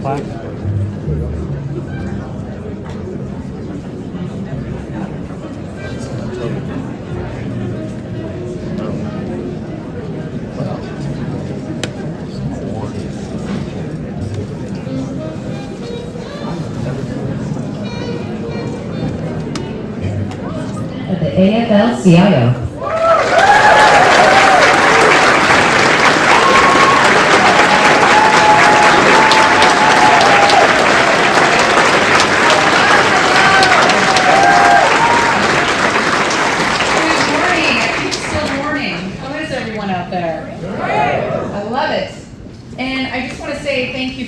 plaque? The AFL-CIO.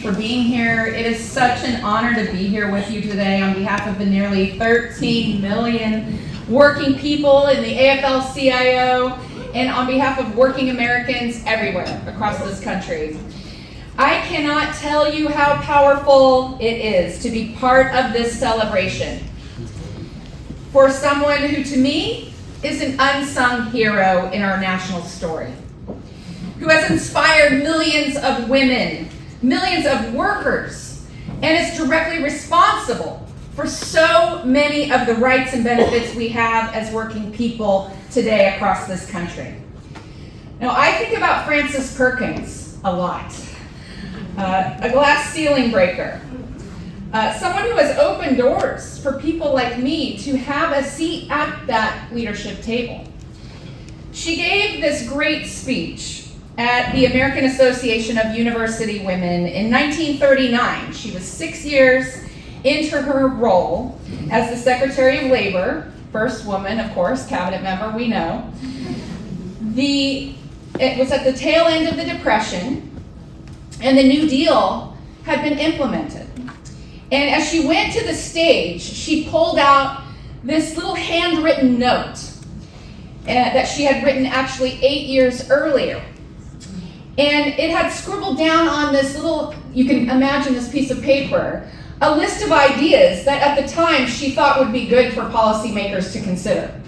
For being here. It is such an honor to be here with you today on behalf of the nearly 13 million working people in the AFL-CIO and on behalf of working Americans everywhere across this country. I cannot tell you how powerful it is to be part of this celebration. For someone who, to me, is an unsung hero in our national story, who has inspired millions of women, millions of workers, and is directly responsible for so many of the rights and benefits we have as working people today across this country. Now, I think about Frances Perkins a lot. A glass ceiling breaker. Someone who has opened doors for people like me to have a seat at that leadership table. She gave this great speech at the American Association of University Women in 1939. She was 6 years into her role as the Secretary of Labor, first woman, of course, cabinet member, we know. It was at the tail end of the Depression, and the New Deal had been implemented. And as she went to the stage, she pulled out this little handwritten note that she had written actually 8 years earlier. And it had scribbled down on this little, you can imagine this piece of paper, a list of ideas that at the time she thought would be good for policymakers to consider.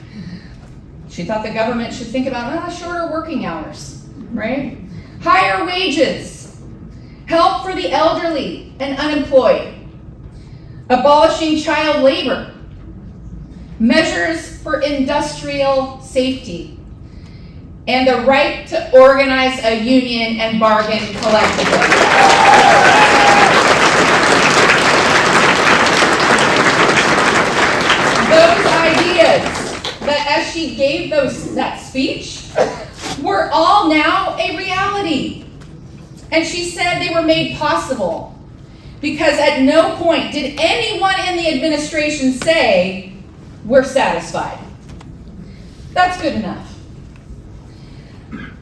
She thought the government should think about shorter working hours, right? Higher wages, help for the elderly and unemployed, abolishing child labor, measures for industrial safety, and the right to organize a union and bargain collectively. Those ideas that as she gave that speech were all now a reality. And she said they were made possible because at no point did anyone in the administration say, "We're satisfied." That's good enough.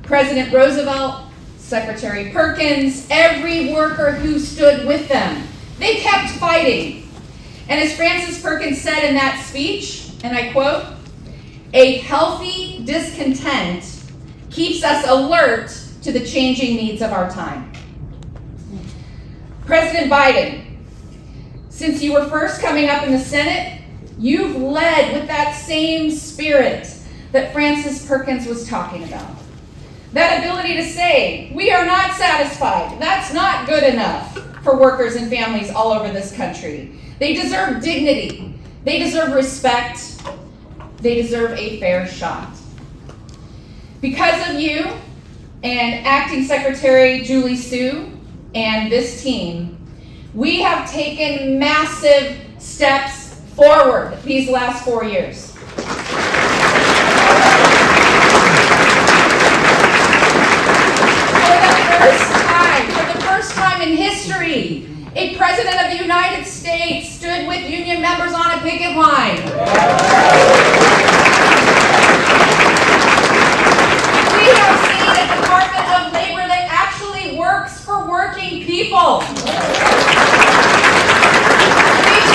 President Roosevelt, Secretary Perkins, every worker who stood with them, they kept fighting. And as Frances Perkins said in that speech, and I quote, "A healthy discontent keeps us alert to the changing needs of our time." President Biden, since you were first coming up in the Senate, you've led with that same spirit that Frances Perkins was talking about. That ability to say, we are not satisfied. That's not good enough for workers and families all over this country. They deserve dignity. They deserve respect. They deserve a fair shot. Because of you and Acting Secretary Julie Sue and this team, we have taken massive steps forward these last 4 years. For the first time in history, a president of the United States stood with union members on a picket line. We have seen a Department of Labor that actually works for working people. We've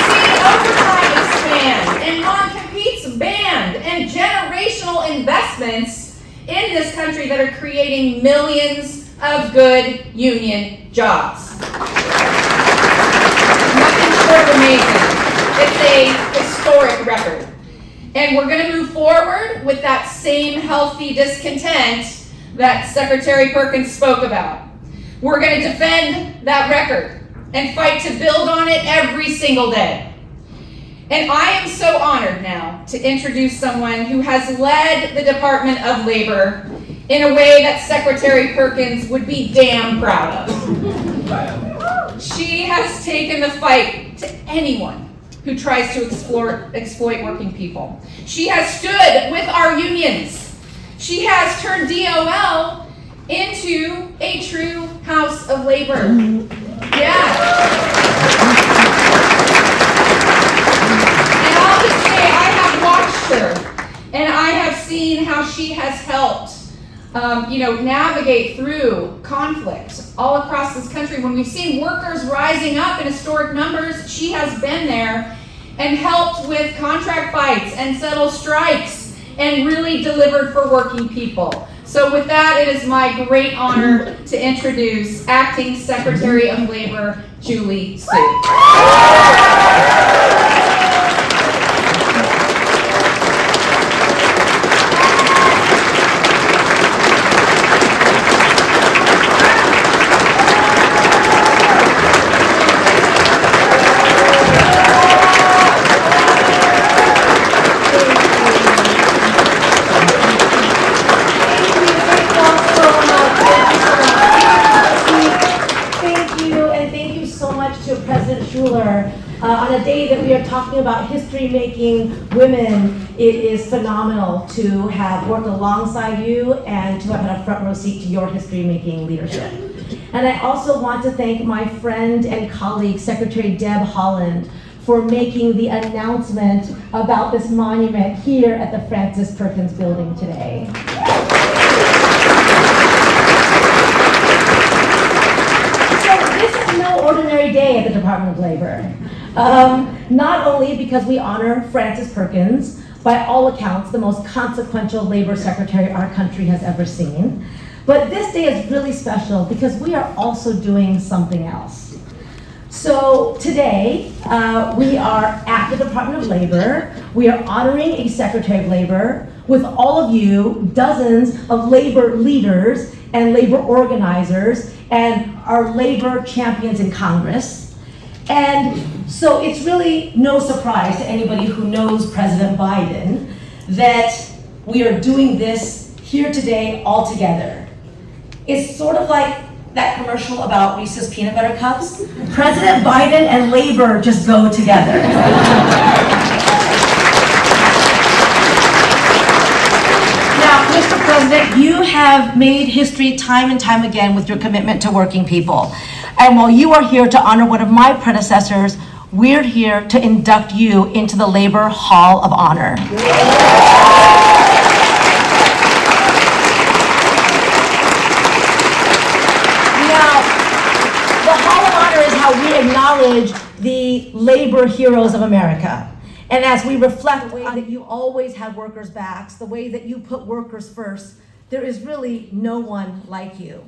seen overtime expand and non-competes banned and generational investments in this country that are creating millions of good union jobs. Nothing short of amazing. It's a historic record. And we're going to move forward with that same healthy discontent that Secretary Perkins spoke about. We're going to defend that record. and fight to build on it every single day. And I am so honored now to introduce someone who has led the Department of Labor in a way that Secretary Perkins would be damn proud of. She has taken the fight to anyone who tries to exploit working people. She has stood with our unions. She has turned DOL into a true house of labor. Yeah. And I'll just say, I have watched her, and I have seen how she has helped navigate through conflict all across this country. When we've seen workers rising up in historic numbers, she has been there and helped with contract fights and settle strikes and really delivered for working people. So with that, it is my great honor to introduce Acting Secretary of Labor, Julie Su. On a day that we are talking about history-making women, it is phenomenal to have worked alongside you and to have had a front row seat to your history-making leadership. And I also want to thank my friend and colleague, Secretary Deb Haaland, for making the announcement about this monument here at the Frances Perkins Building today. This is no ordinary day at the Department of Labor. Not only because we honor Frances Perkins, by all accounts, the most consequential labor secretary our country has ever seen, but this day is really special because we are also doing something else. So today, we are at the Department of Labor. We are honoring a Secretary of Labor with all of you, dozens of labor leaders and labor organizers and our labor champions in Congress. And so it's really no surprise to anybody who knows President Biden that we are doing this here today all together. It's sort of like that commercial about Reese's peanut butter cups. President Biden and labor just go together. Now, Mr. President, you have made history time and time again with your commitment to working people. And while you are here to honor one of my predecessors, we're here to induct you into the Labor Hall of Honor. Now, the Hall of Honor is how we acknowledge the labor heroes of America. And as we reflect the way that you always had workers' backs, the way that you put workers first, there is really no one like you.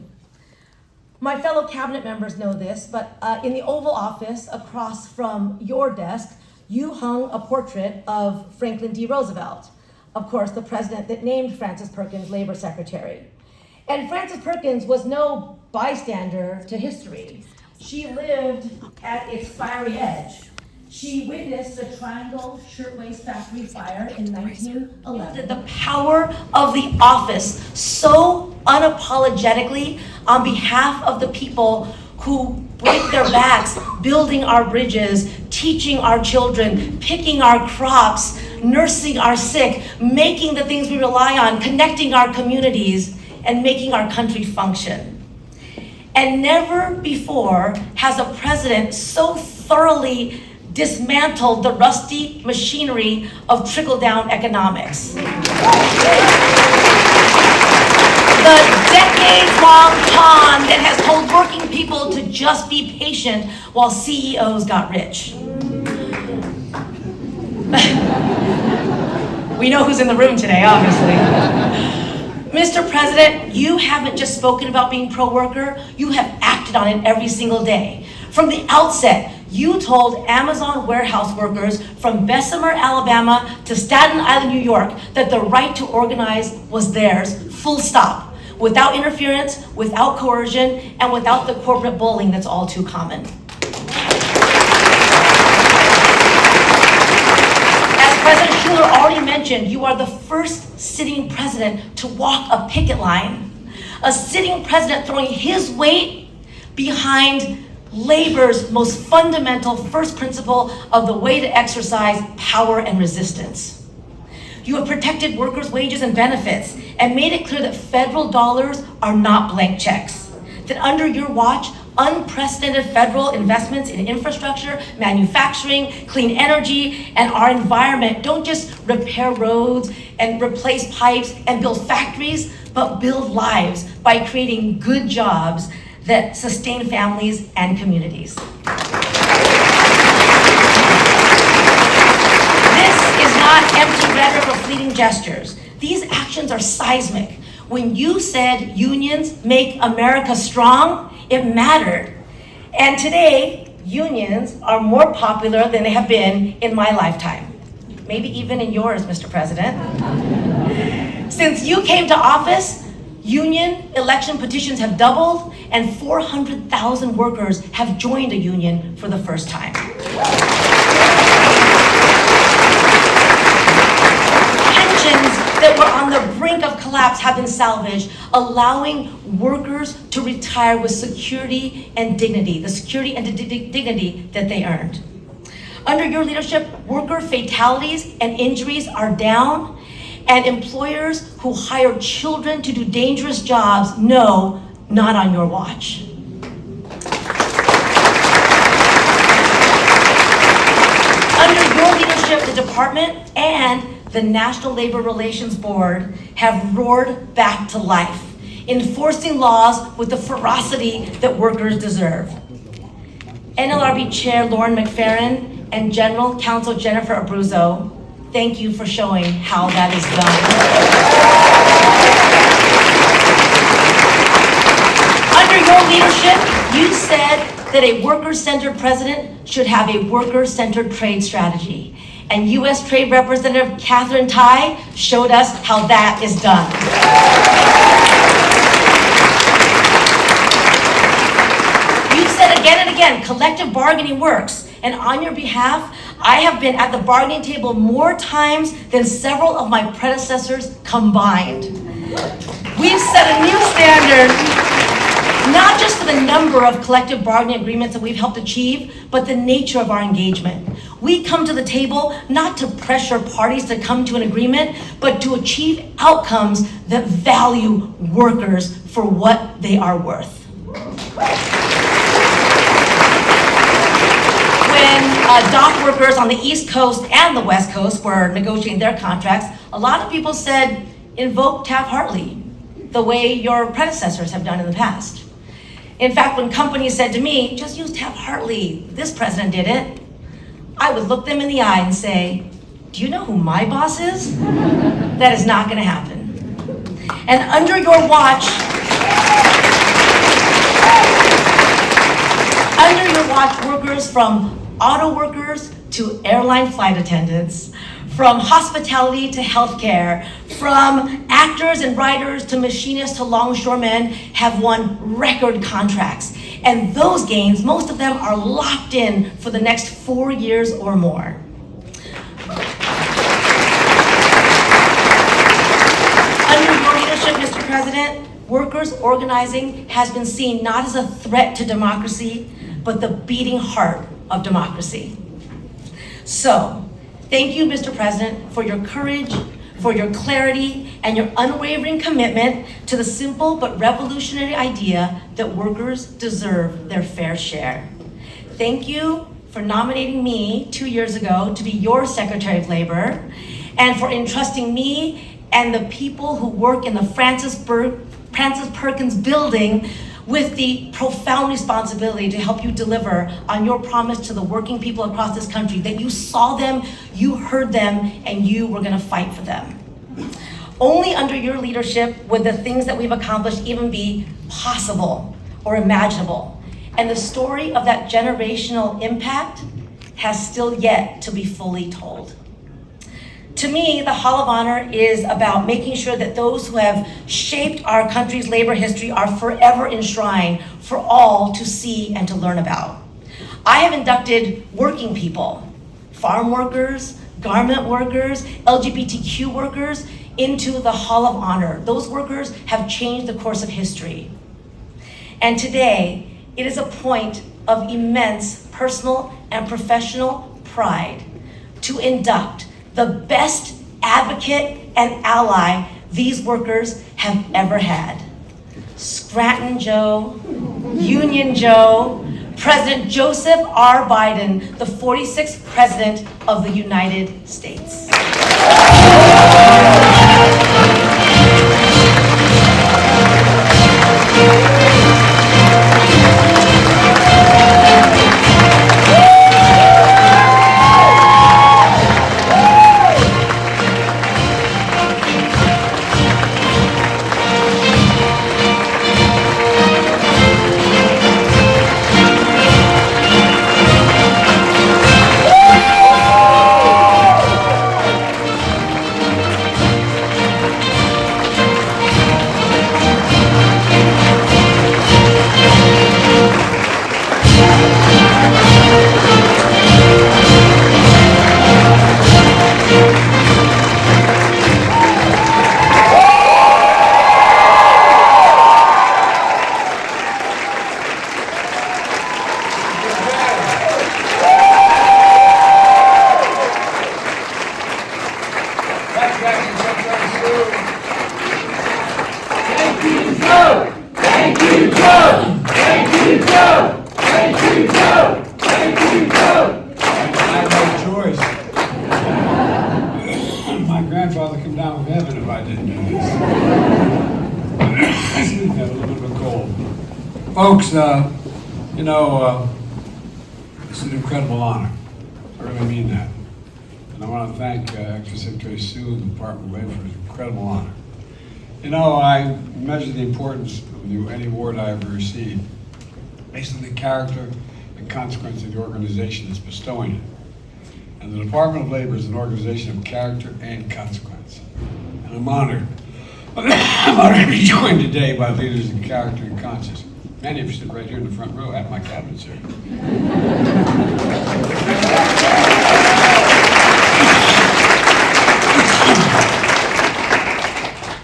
My fellow cabinet members know this, but in the Oval Office across from your desk, you hung a portrait of Franklin D. Roosevelt, of course, the president that named Frances Perkins labor secretary. And Frances Perkins was no bystander to history. She lived at its fiery edge. She witnessed the Triangle Shirtwaist Factory fire in 1911. The power of the office so unapologetically on behalf of the people who break their backs, building our bridges, teaching our children, picking our crops, nursing our sick, making the things we rely on, connecting our communities, and making our country function. And never before has a president so thoroughly dismantled the rusty machinery of trickle-down economics. The decades-long con that has told working people to just be patient while CEOs got rich. We know who's in the room today, obviously. Mr. President, you haven't just spoken about being pro-worker, you have acted on it every single day. From the outset, you told Amazon warehouse workers from Bessemer, Alabama to Staten Island, New York, that the right to organize was theirs, full stop, without interference, without coercion, and without the corporate bullying that's all too common. already mentioned, you are the first sitting president to walk a picket line. A sitting president throwing his weight behind labor's most fundamental first principle of the way to exercise power and resistance. You have protected workers' wages and benefits and made it clear that federal dollars are not blank checks. That under your watch, unprecedented federal investments in infrastructure, manufacturing, clean energy, and our environment don't just repair roads and replace pipes and build factories, but build lives by creating good jobs that sustain families and communities. This is not empty rhetoric or fleeting gestures. These actions are seismic. When you said unions make America strong, it mattered. And today, unions are more popular than they have been in my lifetime. Maybe even in yours, Mr. President. Since you came to office, union election petitions have doubled and 400,000 workers have joined a union for the first time. Pensions that were on the brink of collapse have been salvaged, allowing workers to retire with security and dignity, the security and dignity that they earned. Under your leadership, worker fatalities and injuries are down, and employers who hire children to do dangerous jobs know, not on your watch. Under your leadership, the department and the National Labor Relations Board have roared back to life, enforcing laws with the ferocity that workers deserve. NLRB Chair Lauren McFerrin and General Counsel Jennifer Abruzzo, thank you for showing how that is done. Under your leadership, you said that a worker-centered president should have a worker-centered trade strategy. And U.S. Trade Representative Catherine Tai showed us how that is done. You've said again and again, collective bargaining works. And on your behalf, I have been at the bargaining table more times than several of my predecessors combined. We've set a new standard, not just for the number of collective bargaining agreements that we've helped achieve, but the nature of our engagement. We come to the table not to pressure parties to come to an agreement, but to achieve outcomes that value workers for what they are worth. When dock workers on the East Coast and the West Coast were negotiating their contracts, a lot of people said, invoke Taft-Hartley, the way your predecessors have done in the past. In fact, when companies said to me, just use Taft-Hartley, this president did it, I would look them in the eye and say, do you know who my boss is? That is not going to happen. And under your watch, workers from auto workers to airline flight attendants, from hospitality to healthcare, from actors and writers to machinists to longshoremen have won record contracts. And those gains, most of them are locked in for the next 4 years or more. Under your leadership, Mr. President, workers organizing has been seen not as a threat to democracy, but the beating heart of democracy. So, thank you, Mr. President, for your courage, for your clarity, and your unwavering commitment to the simple but revolutionary idea that workers deserve their fair share. Thank you for nominating me 2 years ago to be your Secretary of Labor, and for entrusting me and the people who work in the Francis Perkins building with the profound responsibility to help you deliver on your promise to the working people across this country, that you saw them, you heard them, and you were gonna fight for them. Only under your leadership would the things that we've accomplished even be possible or imaginable. And the story of that generational impact has still yet to be fully told. To me, the Hall of Honor is about making sure that those who have shaped our country's labor history are forever enshrined for all to see and to learn about. I have inducted working people, farm workers, garment workers, LGBTQ workers into the Hall of Honor. Those workers have changed the course of history. And today, it is a point of immense personal and professional pride to induct the best advocate and ally these workers have ever had. Scranton Joe, Union Joe, President Joseph R. Biden, the 46th President of the United States. Grandfather come down from heaven if I didn't do this. Had a little bit of a cold. Folks, it's an incredible honor. I really mean that. And I want to thank Acting Secretary Sue and the Department of Labor for this incredible honor. I measure the importance of any award I ever received based on the character and consequence of the organization that's bestowing it. And the Department of Labor is an organization of character and consequence. And I'm honored. I'm honored to be joined today by leaders of character and conscience. Many of you sit right here in the front row at my cabinet, sir.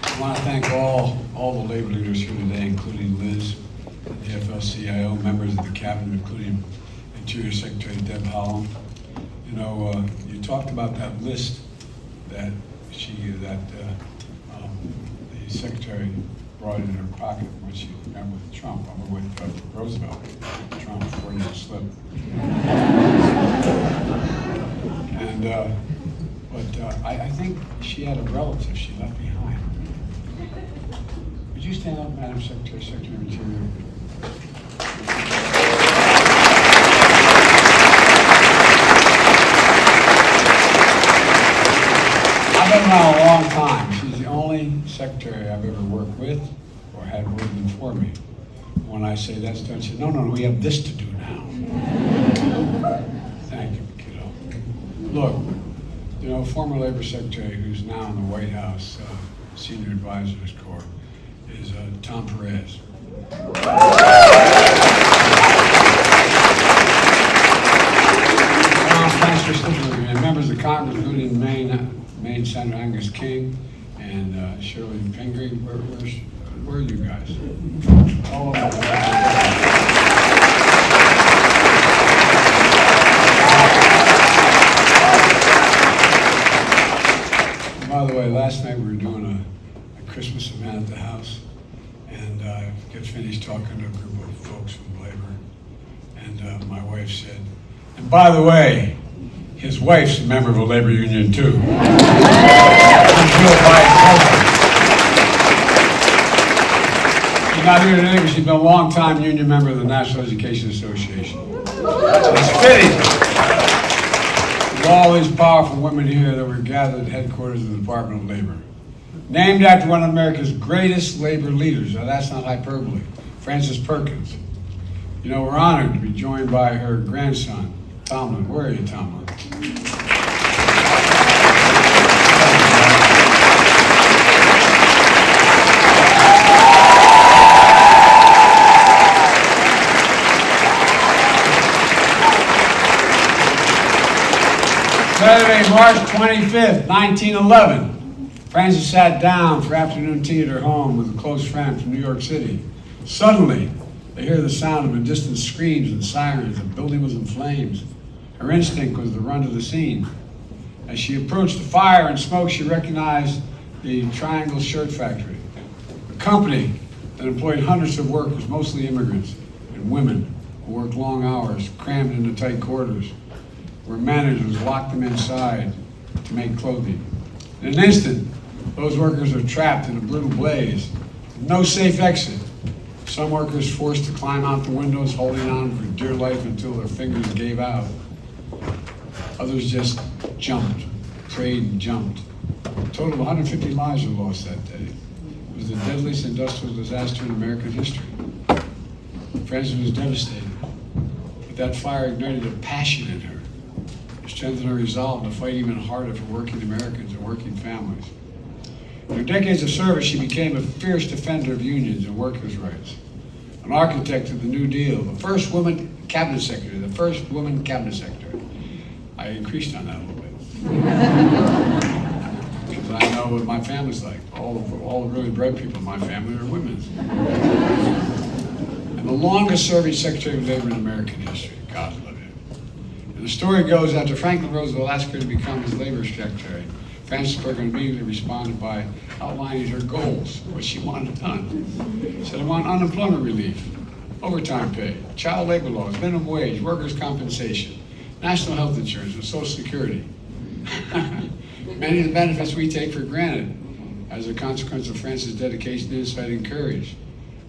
I want to thank all the labor leaders here today, including Liz, the AFL-CIO, members of the cabinet, including Interior Secretary Deb Holland. You talked about that list that the secretary brought in her pocket when she met with Trump, with Roosevelt, Trump before he slipped. And I think she had a relative she left behind. Would you stand up, Madam Secretary, Secretary of Interior? I've been around a long time. She's the only secretary I've ever worked with or had working for me. When I say that's done, she said, no, we have this to do now. Thank you, kiddo. Look, former labor secretary who's now in the White House Senior Advisors Corps is Tom Perez. Thanks for sticking with me. And members of Congress, including Maine Senator Angus King and Shirley Pingree. Where are you guys? All of them. By the way, last night we were doing a Christmas event at the house, and I get finished talking to a group of folks from labor, and my wife said, and by the way, his wife's a member of a labor union too. She's not here today, but she's been a long-time union member of the National Education Association. It's fitting with all these powerful women here that were gathered at headquarters of the Department of Labor. Named after one of America's greatest labor leaders. Now that's not hyperbole. Frances Perkins. We're honored to be joined by her grandson, Tomlin. Where are you, Tomlin? Saturday, March 25th, 1911. Frances sat down for afternoon tea at her home with a close friend from New York City. Suddenly, they hear the sound of distant screams and sirens. The building was in flames. Her instinct was to run to the scene. As she approached the fire and smoke, she recognized the Triangle Shirt Factory, a company that employed hundreds of workers, mostly immigrants and women, who worked long hours, crammed into tight quarters, where managers locked them inside to make clothing. In an instant, those workers are trapped in a brutal blaze, with no safe exit. Some workers forced to climb out the windows, holding on for dear life until their fingers gave out. Others just jumped, prayed and jumped. A total of 150 lives were lost that day. It was the deadliest industrial disaster in American history. Frances was devastated, but that fire ignited a passion in her. It strengthened her resolve to fight even harder for working Americans and working families. In her decades of service, she became a fierce defender of unions and workers' rights, an architect of the New Deal, the first woman cabinet secretary, I increased on that a little bit. Because I know what my family's like. All the really bright people in my family are women. And the longest serving Secretary of Labor in American history. God love him. And the story goes, after Franklin Roosevelt asked her to become his labor secretary, Frances Bergen immediately responded by outlining her goals, what she wanted done. She said, I want unemployment relief, overtime pay, child labor laws, minimum wage, workers' compensation, national health insurance, and Social Security. Many of the benefits we take for granted as a consequence of Frances' dedication, insight, and courage.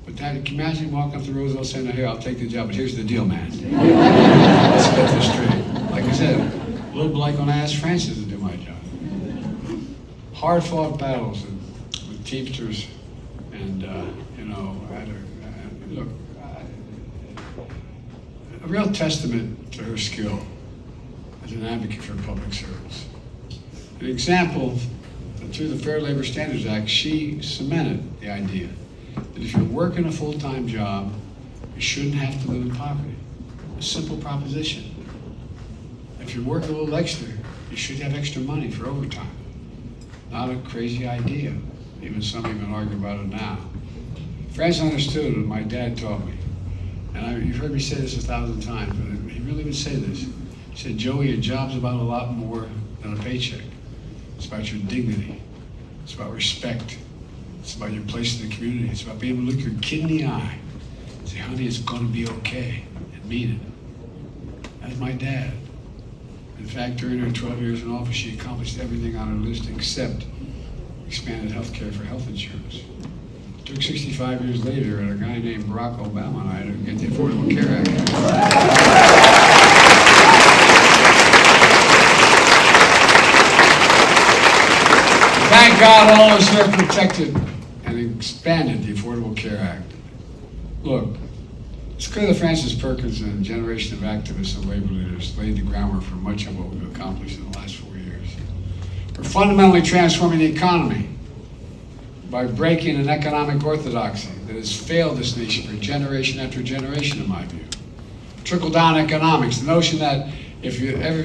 But Dad, can you imagine walking up to Roosevelt saying, here, I'll take the job, but here's the deal, man. Let's get this straight. Like I said, a little bit like when I asked Frances to do my job. Hard-fought battles with Teamsters and, a real testament to her skill as an advocate for public service. An example that through the Fair Labor Standards Act, she cemented the idea that if you're working a full-time job, you shouldn't have to live in poverty. A simple proposition. If you work a little extra, you should have extra money for overtime. Not a crazy idea. Even some even argue about it now. Frances understood what my dad taught me. And you've heard me say this 1,000 times, but he really would say this. He said, Joey, a job's about a lot more than a paycheck. It's about your dignity. It's about respect. It's about your place in the community. It's about being able to look your kid in the eye and say, honey, it's going to be okay, and mean it. That's my dad. In fact, during her 12 years in office, she accomplished everything on her list except expanded health care for health insurance. It took 65 years later, and a guy named Barack Obama and I to get the Affordable Care Act. Thank God all of us here protected and expanded the Affordable Care Act. Look, it's clear that Frances Perkins and a generation of activists and labor leaders laid the groundwork for much of what we've accomplished in the last 4 years. We're fundamentally transforming the economy by breaking an economic orthodoxy that has failed this nation for generation after generation, in my view. Trickle-down economics, the notion that if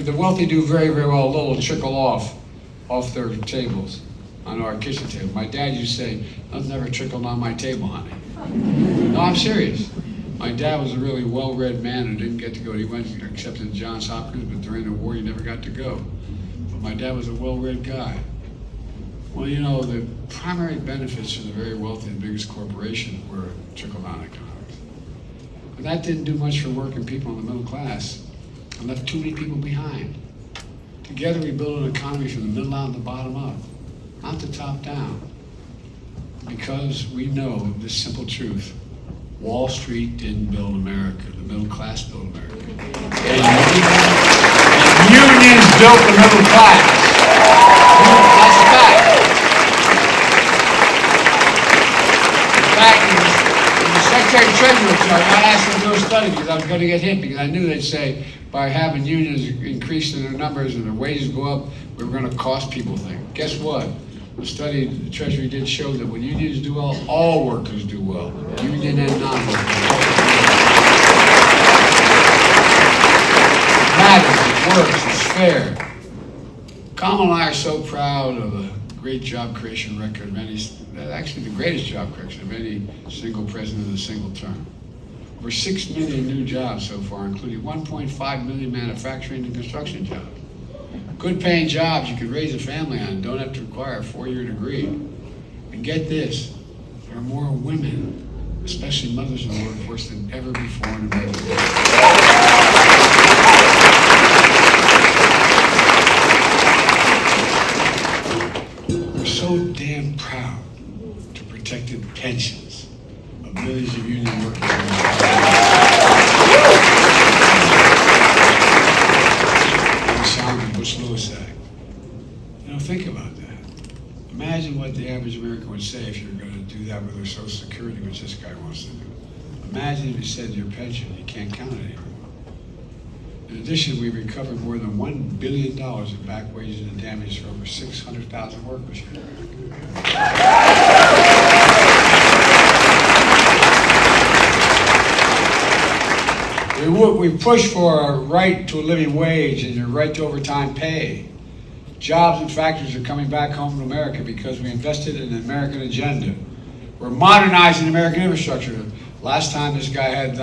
the wealthy do very, very well, a little will trickle off their tables, onto our kitchen table. My dad used to say, nothing ever trickled on my table, honey. No, I'm serious. My dad was a really well-read man who didn't get to go. He went accepted Johns Hopkins, but during the war he never got to go. But my dad was a well-read guy. Well, you know, the primary benefits for the very wealthy and biggest corporations were trickle-down economics. But that didn't do much for working people in the middle class and left too many people behind. Together we built an economy from the middle out and the bottom up, not the top down. Because we know this simple truth. Wall Street didn't build America, the middle class built America. And unions built the middle class. That's a fact. In fact, in the Secretary of Treasury chart, I asked them to do a study because I was going to get hit because I knew they'd say by having unions increase in their numbers and their wages go up, we were going to cost people things. Guess what? The study the Treasury did show that when unions do well, all workers do well, union and non-workers. It matters, it works, it's fair. Kamal and I are so proud of the great job creation record of any, actually the greatest job creation of any single president in a single term. Over 6 million new jobs so far, including 1.5 million manufacturing and construction jobs. Good paying jobs you could raise a family on, don't have to require a 4-year degree. And get this, there are more women, especially mothers in the workforce, than ever before in America. We're so damn proud to protected pensions of millions of union workers. Bush-Lewis Act. You know, think about that. Imagine what the average American would say if you're going to do that with their Social Security, which this guy wants to do. Imagine if you said your pension, you can't count it anymore. In addition, we recovered more than $1 billion in back wages and damage for over 600,000 workers here in America. We pushed for a right to a living wage and a right to overtime pay. Jobs and factories are coming back home to America because we invested in an American agenda. We're modernizing American infrastructure. Last this guy had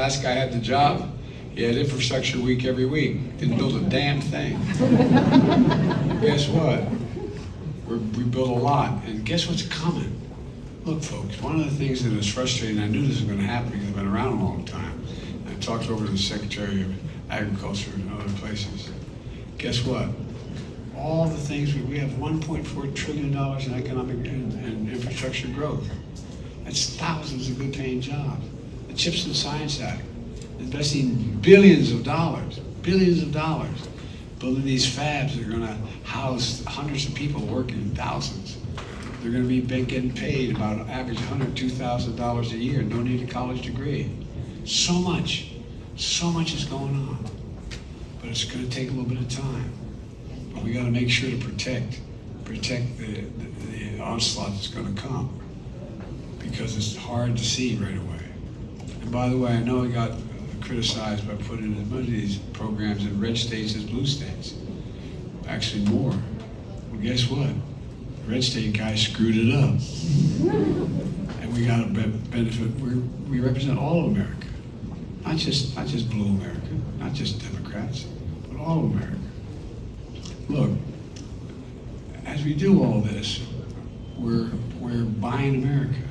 the job, he had infrastructure week every week. Didn't build a damn thing. Guess what? We built a lot, and guess what's coming? Look, folks, one of the things that is frustrating, I knew this was going to happen because I've been around a long time. I talked over to the Secretary of Agriculture and other places. Guess what? All the things, we have $1.4 trillion in economic and infrastructure growth. That's thousands of good paying jobs. The CHIPS and Science Act, investing billions of dollars, building these fabs that are gonna house hundreds of people working, thousands. They're gonna be getting paid about average $102,000 a year, no need a college degree. So much is going on. But it's gonna take a little bit of time. But we gotta make sure to protect the onslaught that's gonna come, because it's hard to see right away. And by the way, I know I got criticized by putting as many of these programs in red states as blue states. Actually more. Well, guess what? The red state guys screwed it up. And we got a benefit. We represent all of America. Not just blue America, not just Democrats, but all of America. Look, as we do all this, we're buying America,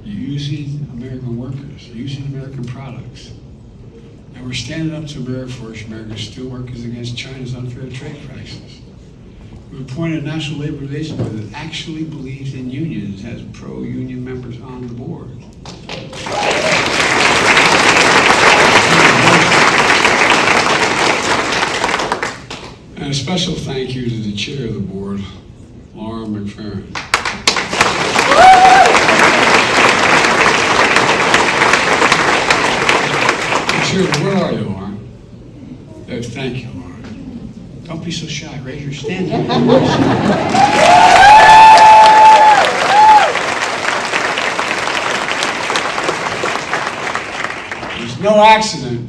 using American workers, using American products. And we're standing up to America for America's steelworkers against China's unfair trade practices. We appointed a National Labor Relations Board that actually believes in unions, has pro-union members on the board. And a special thank you to the chair of the board, Laura McFerrin. Where are you, Lauren? Thank you, Lauren. Don't be so shy. Raise your stand. There's no accident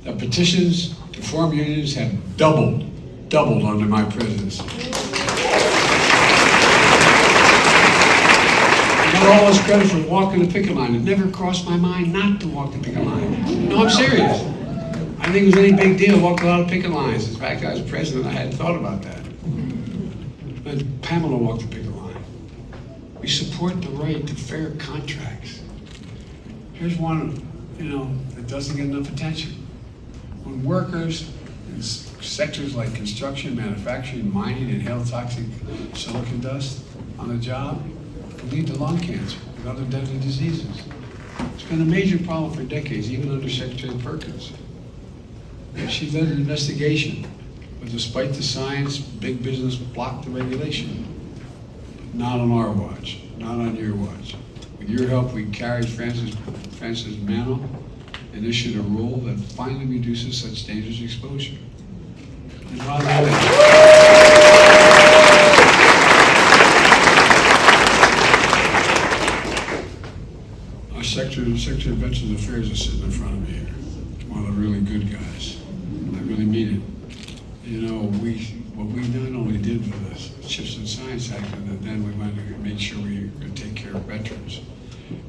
that petitions to form unions have doubled under my presidency. All this credit for walking the picket line. It never crossed my mind not to walk the picket line. No, I'm serious. I think it was any big deal to walk a lot of picket lines. In fact, I was president, I hadn't thought about that. But Pamela walked the picket line. We support the right to fair contracts. Here's one, that doesn't get enough attention. When workers in sectors like construction, manufacturing, mining, inhale toxic silicon dust on the job, lead to lung cancer and other deadly diseases. It's been a major problem for decades, even under Secretary Perkins. She led an investigation, but despite the science, big business blocked the regulation. But not on our watch, not on your watch. With your help, we carried Francis Mano and issued a rule that finally reduces such dangerous exposure. And by the way, Secretary of Veterans Affairs is sitting in front of me here. One of the really good guys. I really mean it. We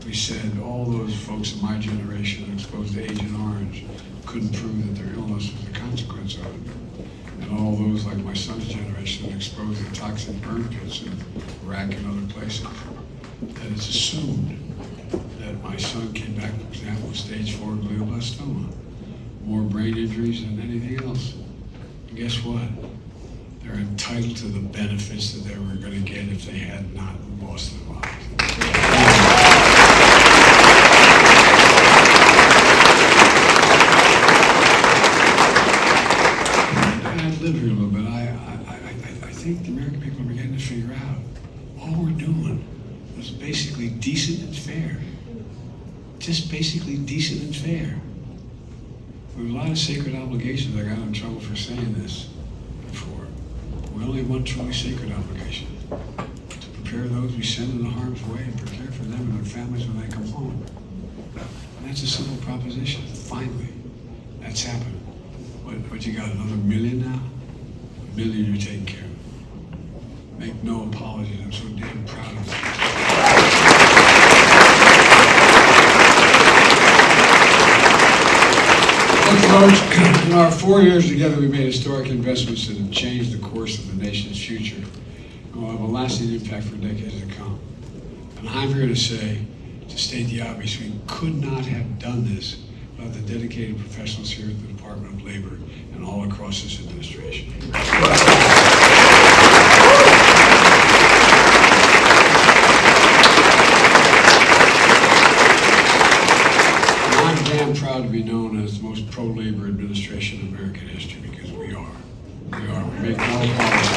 We said all those folks in my generation exposed to Agent Orange couldn't prove that their illness was a consequence of it. And all those like my son's generation exposed to toxic burn pits in Iraq and other places. That it's assumed that my son came back, for example, with stage 4 glioblastoma, more brain injuries than anything else. And guess what? They're entitled to the benefits that they were going to get if they had not lost their lives. I live here a little bit. I think the American people are beginning to figure out all we're doing was basically decent and fair. Just basically decent and fair. We have a lot of sacred obligations. I got in trouble for saying this before. We only have one truly sacred obligation: to prepare those we send into harm's way and prepare for them and their families when they come home. And that's a simple proposition. Finally, that's happened. What you got, another million now? A million you're taking care of. Make no apologies. I'm so damn proud of you. Look, folks, in our 4 years together, we made historic investments that have changed the course of the nation's future and will have a lasting impact for decades to come. And I'm here to state the obvious, we could not have done this without the dedicated professionals here at the Department of Labor and all across this administration. I'm damn proud to be known as the most pro-labor administration in American history, because we are. We are. We make no apologies.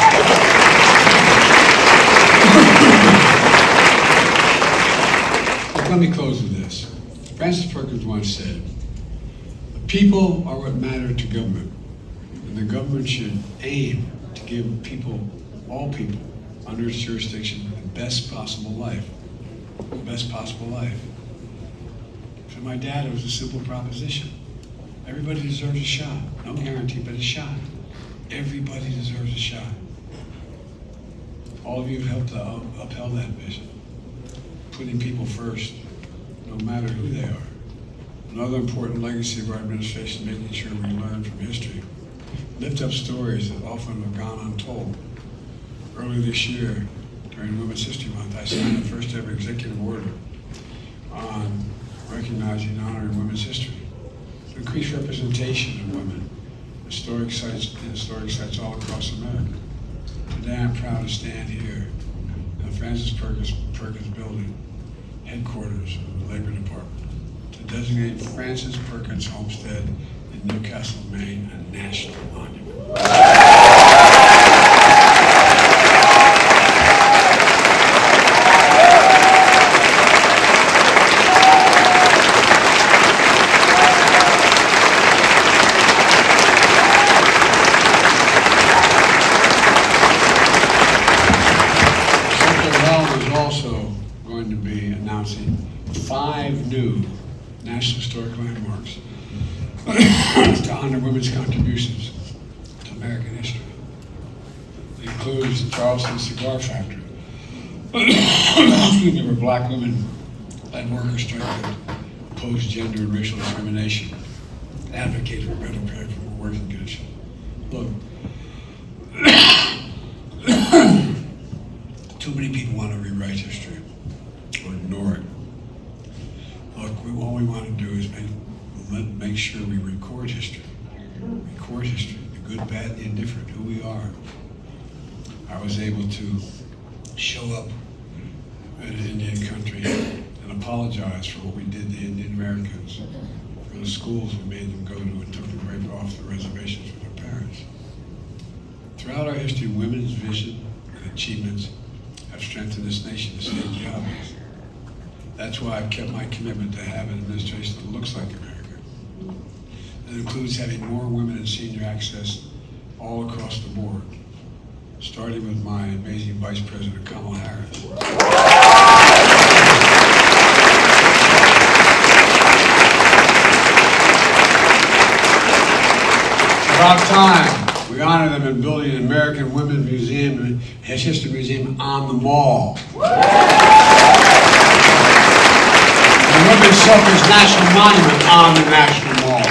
Let me close with this. Francis Perkins once said, "The people are what matter to government, and the government should aim to give people, all people, under its jurisdiction, the best possible life." The best possible life. For my dad, it was a simple proposition. Everybody deserves a shot. No guarantee, but a shot. Everybody deserves a shot. All of you have helped to upheld that vision, putting people first, no matter who they are. Another important legacy of our administration, making sure we learn from history. Lift up stories that often have gone untold. Earlier this year, during Women's History Month, I signed the first ever executive order on recognizing and honoring women's history, to increase representation of women in historic sites all across America. Today I'm proud to stand here in the Francis Perkins Building, headquarters of the Labor Department, to designate Francis Perkins Homestead in Newcastle, Maine, a national monument. Going to be announcing 5 new National Historic Landmarks to honor women's contributions to American history. It includes the Charleston Cigar Factory, where black women led workers strike that opposed gender and racial discrimination, advocated for better pay for more working conditions. Look, too many people want to rewrite history or ignore it. Look, all we want to do is make sure we record history. Record history, the good, bad, the indifferent, who we are. I was able to show up in an Indian country and apologize for what we did to Indian Americans, for the schools we made them go to and took them right off the reservations with their parents. Throughout our history, women's vision and achievements have strengthened this nation, to state the obvious. That's why I've kept my commitment to have an administration that looks like America. It includes having more women in senior access all across the board, starting with my amazing Vice President Kamala Harris. It's about time we honor them in building an American Women's Museum, History Museum on the Mall. women's suffrage national monument on the National Mall.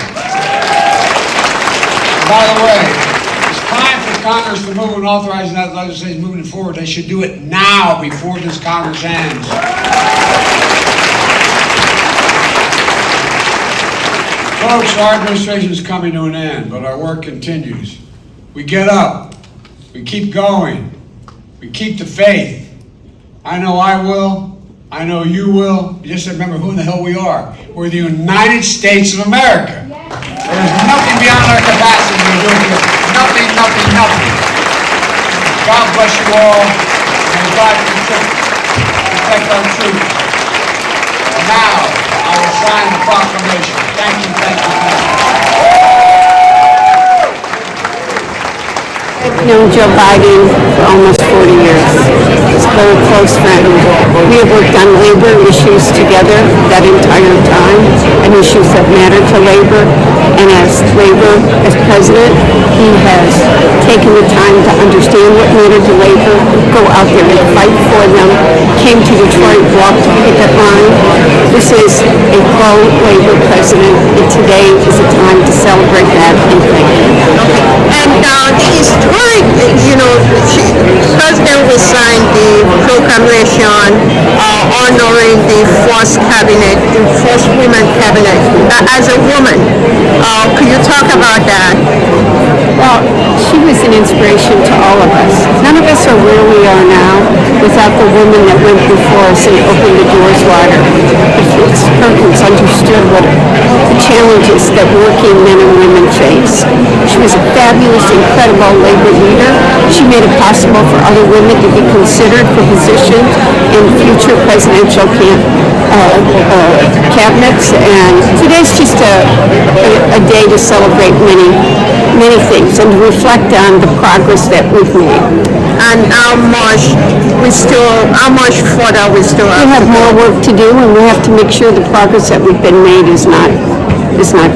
By the way, it's time for Congress to move and authorizing that legislation moving forward. They should do it now before this Congress ends. Folks, our administration is coming to an end, but our work continues. We get up, we keep going, we keep the faith. I know I will, I know you will. You just remember who the hell we are. We're the United States of America. There's nothing beyond our capacity to do here. Nothing, nothing, nothing. God bless you all, and God protect our troops. Now, I will sign the proclamation. Thank you, thank you, thank you. I've known Joe Biden for almost 40 years. He's a very close friend. We have worked on labor issues together that entire time, and issues that matter to labor. And as president, he has taken the time to understand what mattered to labor, go out there and fight for them, came to Detroit, walked the picket line. This is a pro-labor president, and today is a time to celebrate that and thank him. And historic, President will sign the proclamation honoring the first cabinet, the first women cabinet. As a woman, could you talk about that? Well, she was an inspiration to all of us. None of us are where we are now without the women that went before us and opened the doors wider. But Felix Perkins understood what the challenges that working men and women face. She was a fabulous, incredible labor leader. She made it possible for other women to be considered for positions in future presidential cabinets. And today's just a day to celebrate many things and to reflect on the progress that we've made. And how much further we still We have more work to do, and we have to make sure the progress that we've been made does not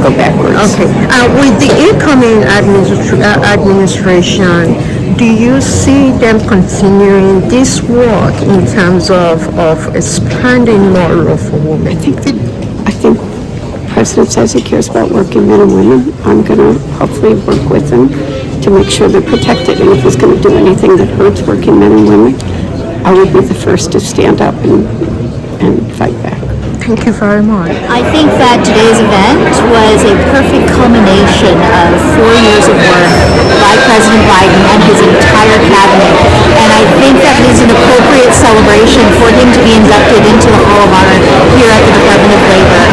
go backwards. Okay. With the incoming administration, do you see them continuing this work in terms of expanding more role for women? I think the President says he cares about working men and women. I'm going to hopefully work with him to make sure they're protected. And if he's going to do anything that hurts working men and women, I will be the first to stand up and fight back. Thank you very much. I think that today's event was a perfect culmination of 4 years of work by President Biden and his entire cabinet. And I think that it is an appropriate celebration for him to be inducted into the Hall of Honor here at the Department of Labor.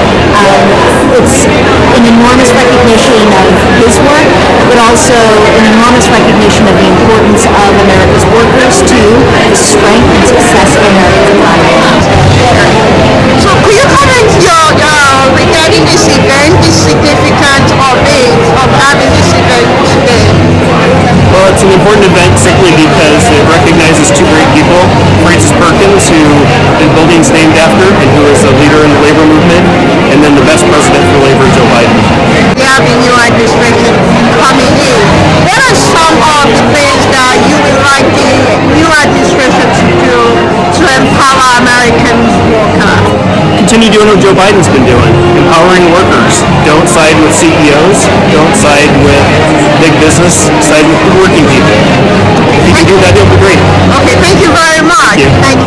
It's an enormous recognition of his work, but also an enormous recognition of the importance of America's workers to the strength and success of America's economy. So could you comment regarding this event, the significance of having this event today? Well, it's an important event simply because it recognizes two great people, Frances Perkins, who the building's named after and who is a leader in the labor movement, and then the best president for labor, Joe Biden. We have a new administration coming in. What are some of the things that you would like the new administration to do to empower American workers? Continue doing what Joe Biden's been doing, empowering workers. Don't side with CEOs, don't side with big business, side with the working people. If he can do that, he'll be great. Okay, thank you very much. Thank you. Thank you.